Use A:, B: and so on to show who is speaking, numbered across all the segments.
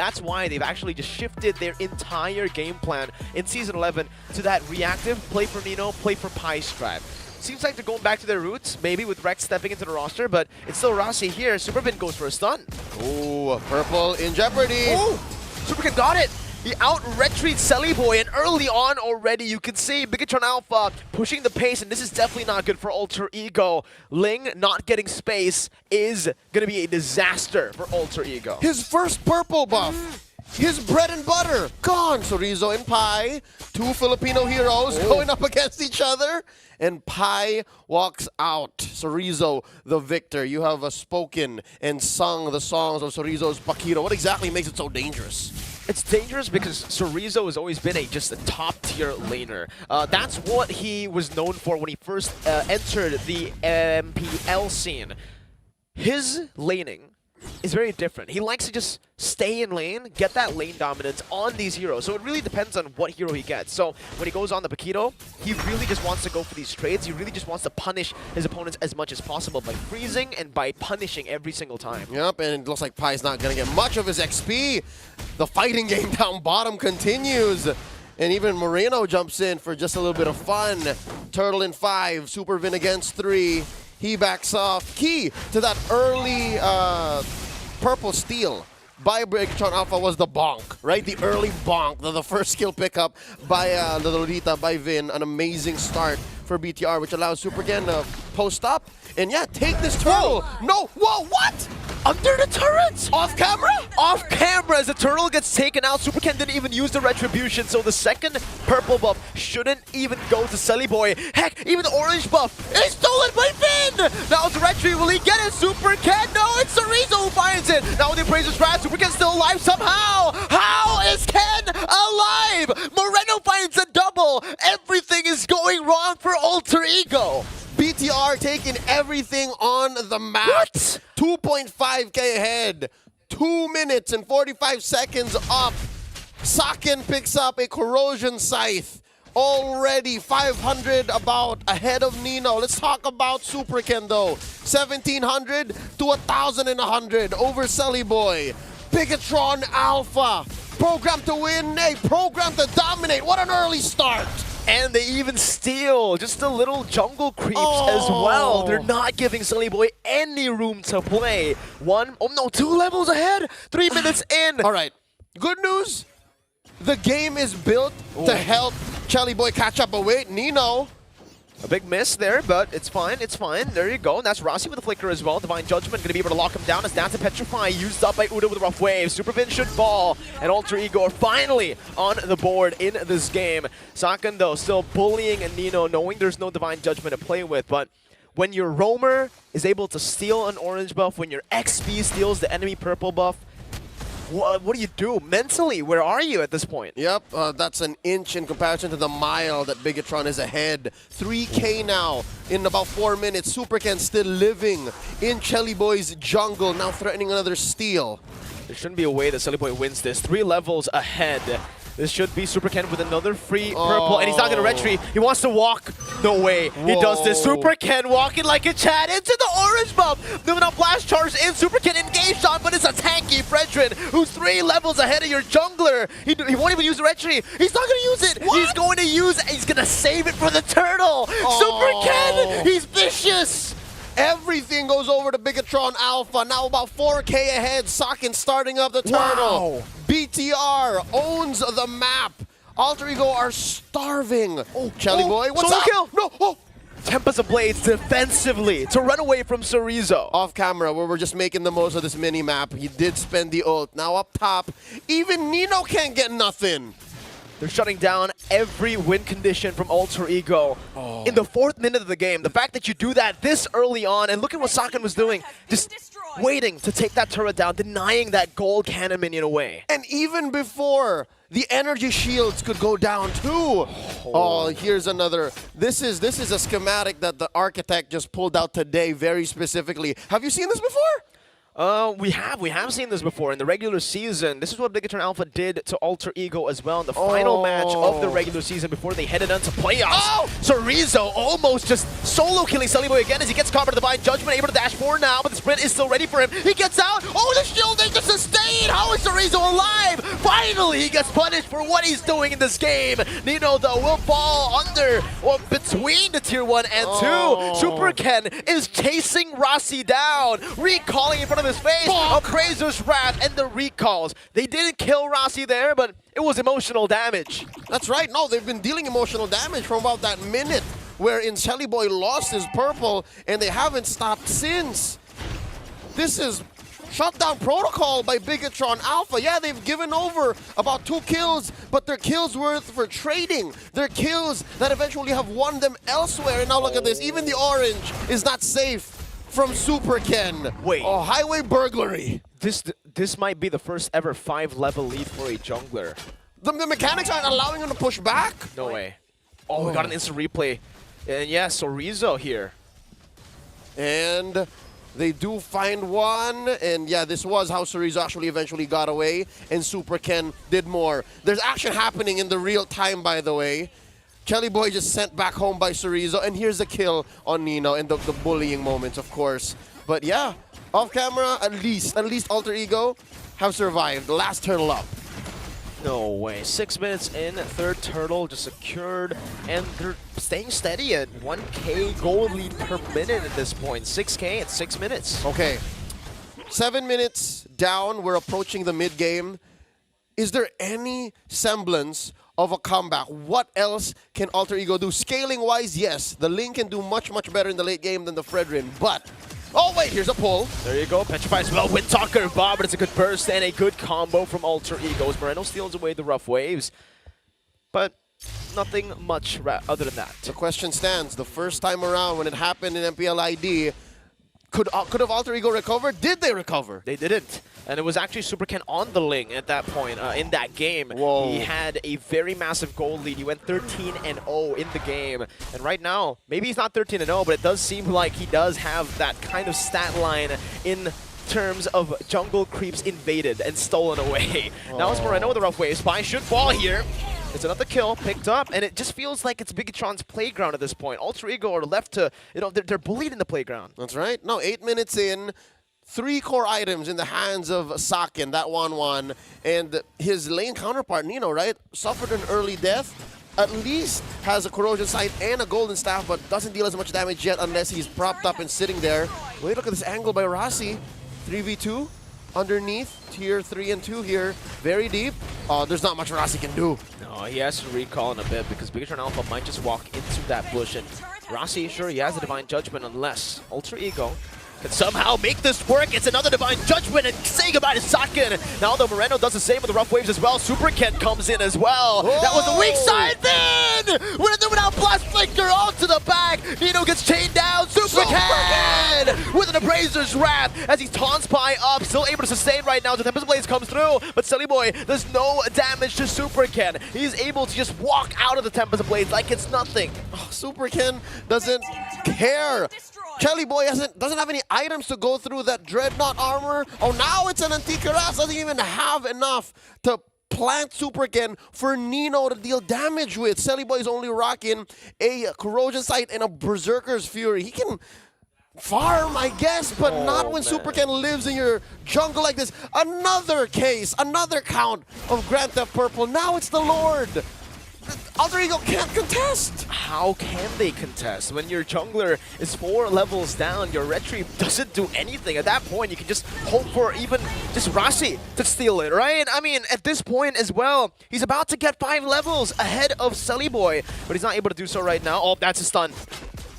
A: That's why they've actually just shifted their entire game plan in Season 11 to that reactive, play for Nino, play for Pi strat. Seems like they're going back to their roots, maybe with Rex stepping into the roster, but it's still Rossi here. Supervin goes for a stun.
B: Ooh, purple in jeopardy.
A: Ooh, Superkin got it. He out-retreats Celiboy, and early on already you can see BIGETRON Alpha pushing the pace, and this is definitely not good for Alter Ego. Ling not getting space is going to be a disaster for Alter Ego.
B: His first purple buff. His bread and butter gone. Chorizo and Pi, two Filipino heroes going up against each other, and Pi walks out. Chorizo, the victor. You have spoken and sung the songs of Chorizo's Paquito. What exactly makes it so dangerous?
A: It's dangerous because Chorizo has always been just a top-tier laner. That's what he was known for when he first entered the MPL scene. His laning is very different. He likes to just stay in lane, get that lane dominance on these heroes. So it really depends on what hero he gets. So when he goes on the Paquito, he really just wants to go for these trades. He really just wants to punish his opponents as much as possible by freezing and by punishing every single time.
B: Yep, and it looks like Pai's not going to get much of his XP. The fighting game down bottom continues. And even Moreno jumps in for just a little bit of fun. Turtle in 5, Supervin against 3. He backs off. Key to that early purple steal by BIGETRON Alpha was the bonk, right? The early bonk, the first skill pickup by the Lolita, by Vin. An amazing start for BTR, which allows Superken to post up. And yeah, take this turtle. Whoa. No, whoa, what?
A: Under the turret!
B: Off camera?
A: Off camera as the turtle gets taken out. Superken didn't even use the retribution, so the second purple buff shouldn't even go to Celiboy. Heck, even the orange buff is stolen by Vin! Now it's retri, will he get it? Superken, no, it's Chorizo who finds it! Now with the appraiser strat, Superken's still alive somehow! How is Ken alive? Moreno finds a double! Everything is going wrong for Alter Ego!
B: BTR taking everything on the map.
A: What?
B: 2.5k ahead. 2 minutes and 45 seconds up. Saken picks up a corrosion scythe. Already 500 about ahead of Nino. Let's talk about Superken though. 1700 to 1100 over Celiboy. BIGETRON Alpha. Programmed to win, programmed to dominate. What an early start.
A: And they even steal just a little jungle creeps as well. They're not giving Celiboy any room to play. 2 levels ahead, 3 minutes in.
B: All right, good news. The game is built to help Celiboy catch up. But wait, Nino.
A: A big miss there, but it's fine, it's fine. There you go. And that's Rossi with a flicker as well. Divine Judgment going to be able to lock him down as that's a Petrify used up by Uda with a rough wave. Supervin should fall, and Alter Ego are finally on the board in this game. Saken, though, still bullying Nino, knowing there's no Divine Judgment to play with, but when your roamer is able to steal an orange buff, when your XP steals the enemy purple buff, what do you do? Mentally, where are you at this point?
B: Yep, that's an inch in comparison to the mile that BIGETRON is ahead. 3k now in about 4 minutes. Superken still living in Celiboy's jungle, now threatening another steal.
A: There shouldn't be a way that Celiboy wins this. 3 levels ahead. This should be Superken with another free purple, and he's not going to retreat. He wants to walk. No way. He does this. Superken walking like a Chad into the orange buff. Moving up blast charge in. Superken engaged on, but it's a tanky Fredrin who's 3 levels ahead of your jungler. He won't even use the retreat. He's not going to use it. What? He's going to save it for the turtle. Superken, he's vicious.
B: Everything goes over to BIGETRON Alpha. Now about 4k ahead. Saken starting up the turtle.
A: Wow.
B: BTR owns the map. Alter Ego are starving. Celiboy, what's
A: solo
B: up?
A: Kill.
B: No.
A: Tempest of Blades defensively to run away from Chorizo.
B: Off camera, where we're just making the most of this mini map. He did spend the ult. Now up top, even Nino can't get nothing.
A: They're shutting down every win condition from Alter Ego in the 4th minute of the game. The fact that you do that this early on, and look at what Saken was doing, just waiting to take that turret down, denying that gold cannon minion away.
B: And even before, the energy shields could go down too. Here's another. This is a schematic that the architect just pulled out today very specifically. Have you seen this before?
A: We have seen this before in the regular season. This is what BIGETRON Alpha did to Alter Ego as well in the final match of the regular season before they headed on to playoffs. Chorizo almost just solo killing Celiboy again as he gets caught by the Divine Judgment, able to dash forward now, but the sprint is still ready for him. He gets out. The shielding to sustain. How is Chorizo Sorizo alive! Finally, he gets punished for what he's doing in this game. Nino, though, will fall under or between the tier 1 and 2. Super Ken is chasing Rossi down, recalling in front of his face. Appraiser's Wrath and the recalls. They didn't kill Rossi there, but it was emotional damage.
B: That's right. No, they've been dealing emotional damage from about that minute wherein Shelly Boy lost his purple, and they haven't stopped since. This is shutdown protocol by BIGETRON Alpha. Yeah, they've given over about 2 kills, but their kills were for trading. They're kills that eventually have won them elsewhere. And now look at this. Even the orange is not safe from Super Ken.
A: Wait.
B: Oh, highway burglary.
A: This might be the first ever 5-level lead for a jungler.
B: The mechanics aren't allowing him to push back.
A: No way. Oh, we got an instant replay. And yeah, Sorizo here.
B: And they do find one. And yeah, this was how Sorizo actually eventually got away. And Super Ken did more. There's action happening in the real time, by the way. Kelly Boy just sent back home by Sorizo. And here's the kill on Nino and the bullying moments, of course. But yeah, off camera, at least Alter Ego have survived. The last turtle up.
A: No way. 6 minutes in, third turtle just secured, and they're staying steady at 1K gold lead per minute at this point. 6K at 6 minutes.
B: Okay, 7 minutes down. We're approaching the mid game. Is there any semblance of a comeback? What else can Alter Ego do? Scaling wise, yes, the Ling can do much better in the late game than the Fredrin, but oh wait, here's a pull.
A: There you go, petrifies well. Windtalker Bob, but it's a good burst and a good combo from Alter Egos. Moreno steals away the rough waves, but nothing much other than that.
B: The question stands, the first time around when it happened in MPL ID, could have Alter Ego recovered? Did they recover?
A: They didn't. And it was actually Super Ken on the Ling at that point in that game.
B: Whoa.
A: He had a very massive gold lead. He went 13-0 in the game. And right now, maybe he's not 13-0, but it does seem like he does have that kind of stat line in terms of jungle creeps invaded and stolen away. Now it's Moreno with the rough wave. Spy should fall here. It's another kill picked up, and it just feels like it's BIGETRON's playground at this point. Alter Ego are left to, they're bullied in the playground.
B: That's right. No, 8 minutes in, 3 core items in the hands of Sakin, that 1-1, and his lane counterpart, Nino, right, suffered an early death. At least has a corrosion sight and a golden staff, but doesn't deal as much damage yet unless he's propped up and sitting there. Wait, look at this angle by Rossi. 3v2 underneath, tier 3 and 2 here, very deep. There's not much Rossi can do.
A: No, he has to recall in a bit because BIGETRON Alpha might just walk into that bush, and Rossi, sure, he has a Divine Judgment unless Alter Ego can somehow make this work. It's another Divine Judgment and say goodbye to Sakin. Now the Moreno does the same with the rough waves as well. Super Ken comes in as well. Whoa. That was the weak side then! With a Numenal Blast Flicker onto the back. Nino gets chained down. Super Ken with an Appraiser's Wrath as he taunts Spy up. Still able to sustain right now. The Tempest Blaze comes through, but Silly Boy does no damage to Super Ken. He's able to just walk out of the Tempest Blaze like it's nothing.
B: Oh, Super Ken doesn't care. Kelly Boy doesn't have any items to go through that Dreadnought armor. Oh, now it's an Antikythera. Doesn't even have enough to plant Super Ken for Nino to deal damage with. Selly Boy is only rocking a Corrosion Sight and a Berserker's Fury. He can farm, I guess, but not when Super Ken lives in your jungle like this. Another case, another count of Grand Theft Purple. Now it's the Lord. Alter Ego can't contest!
A: How can they contest? When your jungler is 4 levels down, your Retry doesn't do anything. At that point, you can just hope for even just Rossi to steal it, right? I mean, at this point as well, he's about to get 5 levels ahead of Sully Boy, but he's not able to do so right now. Oh, that's a stun.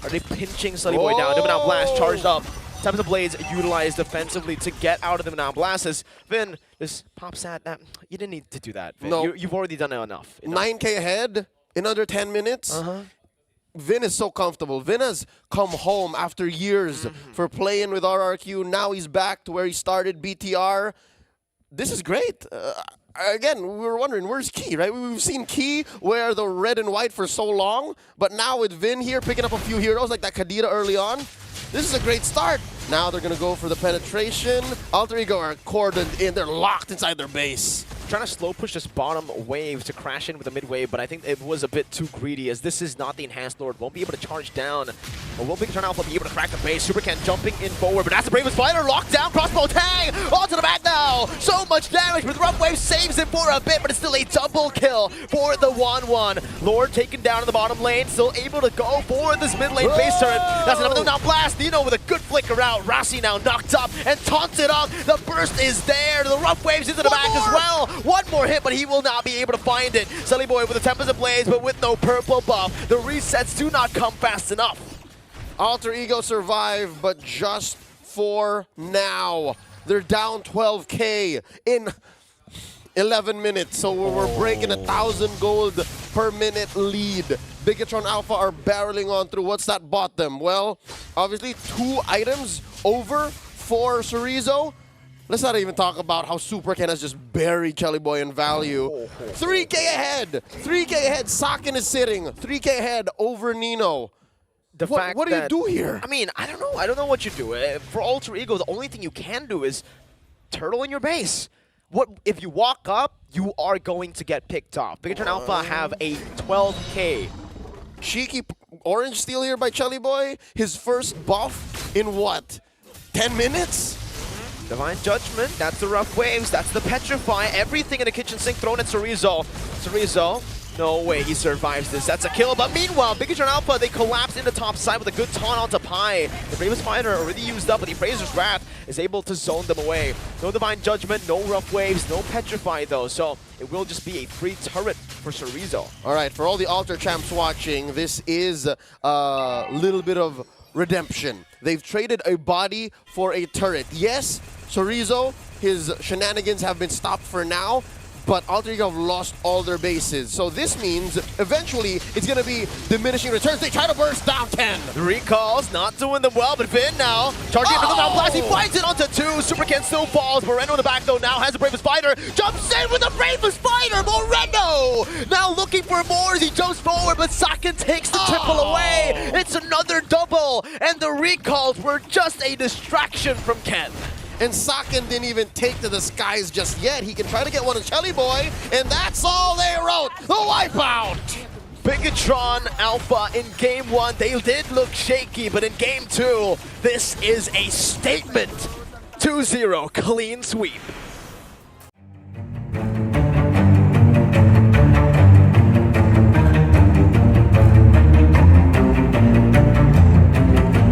A: Are they pinching Sully Boy down? Numenal Blast charged up. Tempest of Blades utilized defensively to get out of the Numenal Blast. As Vin, this pops at that. You didn't need to do that, Vin.
B: No.
A: You've already done it enough.
B: 9K ahead in under 10 minutes. Vin is so comfortable. Vin has come home after years for playing with RRQ. Now he's back to where he started, BTR. This is great. Again, we were wondering, where's Key, right? We've seen Key wear the red and white for so long, but now with Vin here picking up a few heroes like that Kadira early on, this is a great start. Now they're going to go for the penetration. Alter Ego are cordoned in. They're locked inside their base.
A: Trying to slow push this bottom wave to crash in with the mid wave, but I think it was a bit too greedy as this is not the Enhanced Lord. Won't be able to charge down. But will BIGETRON Alpha be able to crack the base? Super Ken jumping in forward, but that's the Brave Spider locked down. Crossbow tang onto the back now. So much much damage, but Rough Wave saves him for a bit, but it's still a double kill for the 1-1. Lord taken down in the bottom lane, still able to go for this mid lane base turret. That's another now blast. Nino with a good flicker out. Rossi now knocked up and taunted up. The burst is there. The Rough Waves into the back as well. One more hit, but he will not be able to find it. Sully Boy with the Tempest Ablaze, but with no purple buff. The resets do not come fast enough.
B: Alter Ego survive, but just for now. They're down 12K in 11 minutes, so we're breaking 1,000 gold per minute lead. BIGETRON Alpha are barreling on through. What's that bought them? Well, obviously 2 items over for Chorizo. Let's not even talk about how Super Ken has just buried Chelly Boy in value. 3K ahead! 3K ahead! Sakin is sitting. 3K ahead over Nino. What do you do here?
A: I mean, I don't know. I don't know what you do. For Alter Ego, the only thing you can do is turtle in your base. What if you walk up, you are going to get picked off. BIGETRON Alpha have a 12K.
B: Cheeky orange steal here by Chelly Boy. His first buff in what? 10 minutes?
A: Divine Judgment, that's the Rough Waves, that's the Petrify, everything in the kitchen sink thrown at Chorizo. Chorizo, no way he survives this, that's a kill, but meanwhile, BIGETRON Alpha, they collapse into top side with a good taunt onto Pi. The Bravest Fighter already used up, but the Fraser's Wrath is able to zone them away. No Divine Judgment, no Rough Waves, no Petrify though, so it will just be a free turret for Chorizo.
B: All right, for all the Alter champs watching, this is a little bit of redemption. They've traded a body for a turret. Yes, Chorizo, his shenanigans have been stopped for now, but Alter Ego have lost all their bases. So this means eventually it's going to be diminishing returns. They try to burst down 10.
A: The recalls not doing them well, but Vin now charging into the Mount Blast. He finds it onto 2. Super Ken still falls. Moreno in the back though now has the Bravest Fighter. Jumps in with the Bravest Fighter. Moreno now looking for more as he jumps forward, but Sakin takes the triple away. It's another double, and the recalls were just a distraction from Ken.
B: And Sakin didn't even take to the skies just yet. He can try to get one of Chelly Boy, and that's all they wrote. The wipeout!
A: BIGETRON Alpha in Game 1, they did look shaky, but in Game 2, this is a statement. 2-0, clean sweep.